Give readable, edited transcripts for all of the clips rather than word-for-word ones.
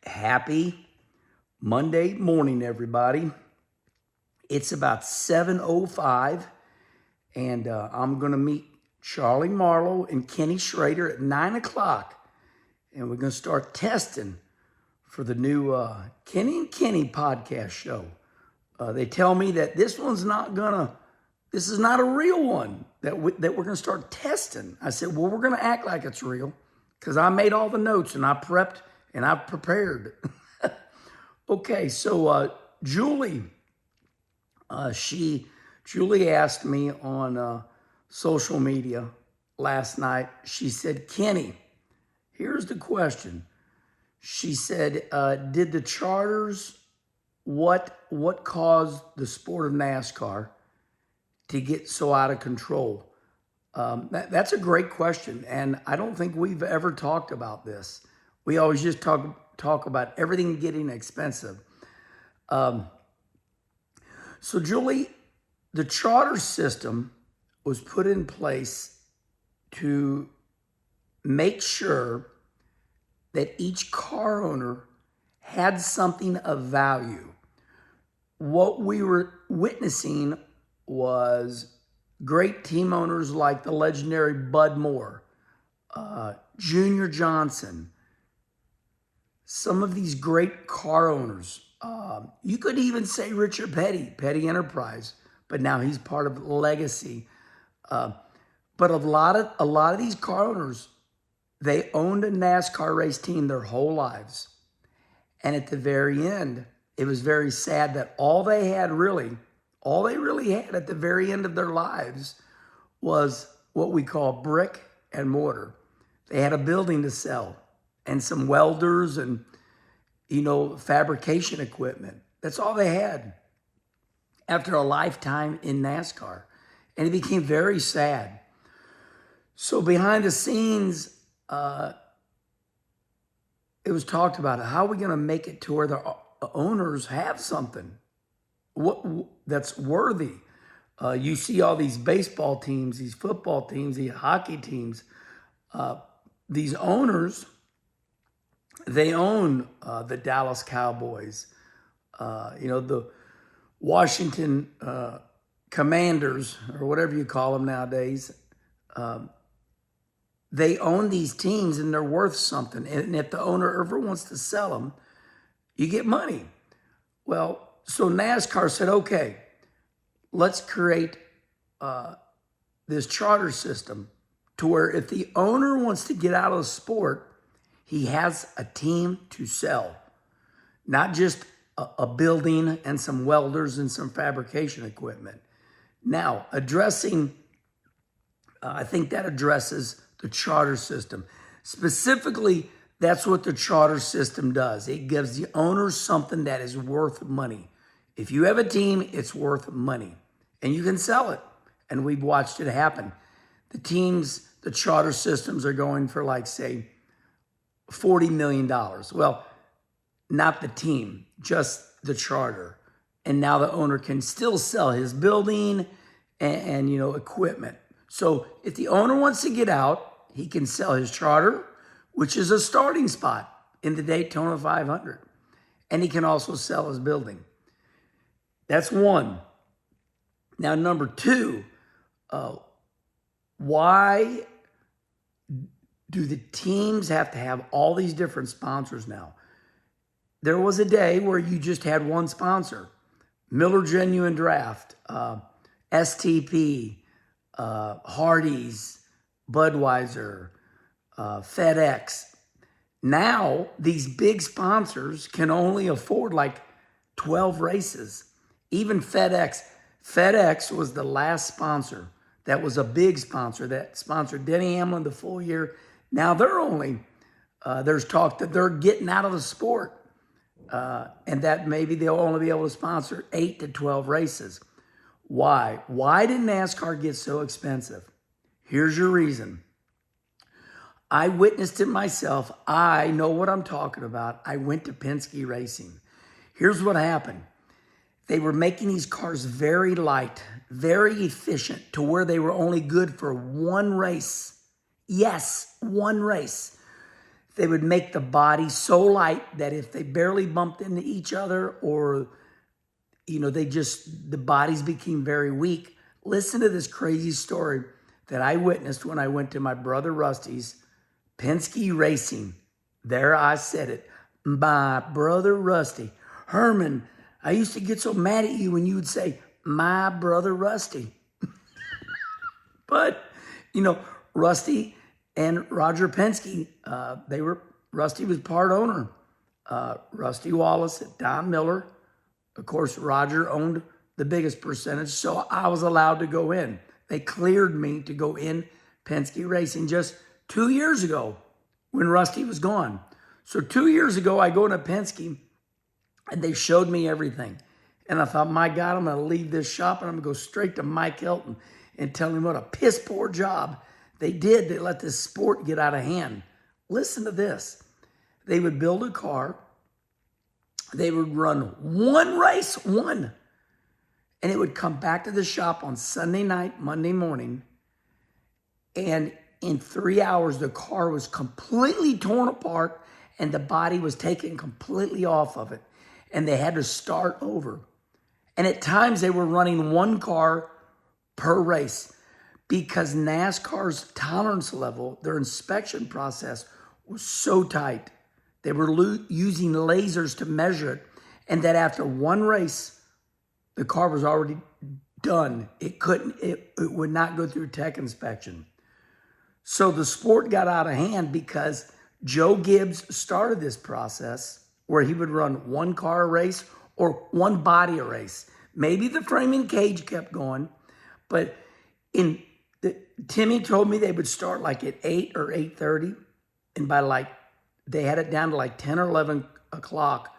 Happy Monday morning, everybody. It's about 7:05, and I'm going to meet Charlie Marlowe and Kenny Schrader at 9 o'clock, and we're going to start testing for the new Kenny and Kenny podcast show. They tell me that this is not a real one, that we're going to start testing. I said, well, we're going to act like it's real because I made all the notes and I prepped and I prepared. Okay, so Julie asked me on social media last night. She said, Kenny, here's the question. She said, did the charters, what caused the sport of NASCAR to get so out of control? That's a great question, and I don't think we've ever talked about this. We always just talk about everything getting expensive. So Julie, the charter system was put in place to make sure that each car owner had something of value. What we were witnessing was great team owners like the legendary Bud Moore, Junior Johnson, some of these great car owners. You could even say Richard Petty Enterprise, but now he's part of Legacy. But a lot of these car owners, they owned a NASCAR race team their whole lives. And at the very end, it was very sad that all they really had at the very end of their lives was what we call brick and mortar. They had a building to sell and some welders and, fabrication equipment. That's all they had after a lifetime in NASCAR. And it became very sad. So behind the scenes, it was talked about, how are we going to make it to where the owners have something that's worthy? You see all these baseball teams, these football teams, these hockey teams, these owners, they own the Dallas Cowboys, the Washington Commanders, or whatever you call them nowadays. They own these teams and they're worth something. And if the owner ever wants to sell them, you get money. Well, so NASCAR said, okay, let's create this charter system to where if the owner wants to get out of the sport, he has a team to sell, not just a building and some welders and some fabrication equipment. Now, I think that addresses the charter system. Specifically, that's what the charter system does. It gives the owners something that is worth money. If you have a team, it's worth money, and you can sell it. And we've watched it happen. The charter systems are going for, like, say, $40 million. Well, not the team, just the charter. And now the owner can still sell his building and equipment. So if the owner wants to get out, he can sell his charter, which is a starting spot in the Daytona 500. And he can also sell his building. That's one. Now, number two, why do the teams have to have all these different sponsors now? There was a day where you just had one sponsor, Miller Genuine Draft, STP, Hardee's, Budweiser, FedEx. Now, these big sponsors can only afford like 12 races. Even FedEx. FedEx was the last sponsor that was a big sponsor that sponsored Denny Hamlin the full year. Now there's talk that they're getting out of the sport and that maybe they'll only be able to sponsor 8 to 12 races. Why? Why did NASCAR get so expensive? Here's your reason. I witnessed it myself. I know what I'm talking about. I went to Penske Racing. Here's what happened. They were making these cars very light, very efficient, to where they were only good for one race. Yes, one race. they would make the body so light that if they barely bumped into each other or, the bodies became very weak. Listen to this crazy story that I witnessed when I went to my brother Rusty's Penske Racing. There I said it. My brother Rusty. Herman, I used to get so mad at you when you would say, my brother Rusty. But, Rusty and Roger Penske, Rusty was part owner. Rusty Wallace and Don Miller. Of course, Roger owned the biggest percentage, so I was allowed to go in. They cleared me to go in Penske Racing just 2 years ago when Rusty was gone. So 2 years ago, I go into Penske, and they showed me everything. And I thought, my God, I'm going to leave this shop, and I'm going to go straight to Mike Hilton and tell him what a piss poor job they did. They let this sport get out of hand. Listen to this. They would build a car. They would run one race, and it would come back to the shop on Sunday night, Monday morning, and in 3 hours, the car was completely torn apart and the body was taken completely off of it, and they had to start over. And at times, they were running one car per race because NASCAR's tolerance level, their inspection process, was so tight. They were using lasers to measure it, and that after one race, the car was already done. It would not go through tech inspection. So the sport got out of hand because Joe Gibbs started this process where he would run one car a race or one body a race. Maybe the framing cage kept going, but Timmy told me they would start like at 8 or 8:30, and by they had it down to 10 or 11 o'clock,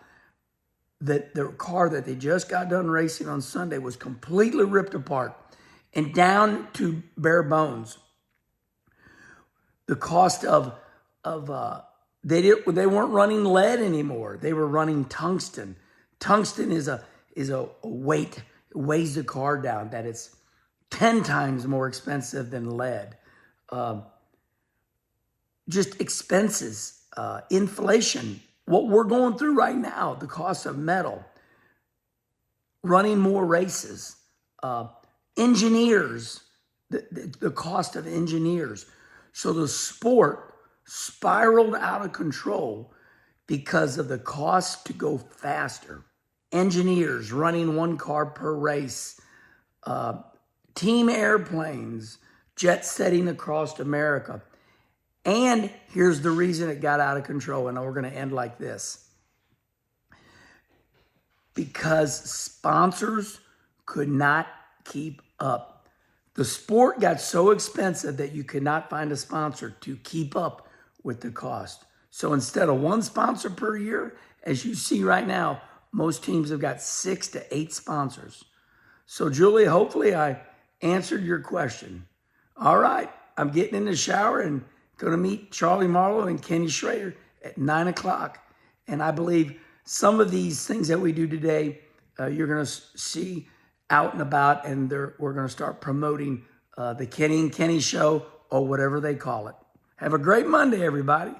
that the car that they just got done racing on Sunday was completely ripped apart and down to bare bones. The cost of they weren't running lead anymore. They were running tungsten. Tungsten is a weight. It weighs the car down. That it's 10 times more expensive than lead. Just expenses. Inflation, what we're going through right now, the cost of metal, running more races, engineers, the cost of engineers. So the sport spiraled out of control because of the cost to go faster. Engineers running one car per race, team airplanes, jet setting across America. And here's the reason it got out of control, and we're going to end like this. Because sponsors could not keep up. The sport got so expensive that you could not find a sponsor to keep up with the cost. So instead of one sponsor per year, as you see right now, most teams have got 6 to 8 sponsors. So Julie, hopefully I answered your question. All right, I'm getting in the shower and going to meet Charlie Marlowe and Kenny Schrader at 9 o'clock. And I believe some of these things that we do today, you're going to see out and about, and we're going to start promoting the Kenny and Kenny show or whatever they call it. Have a great Monday, everybody.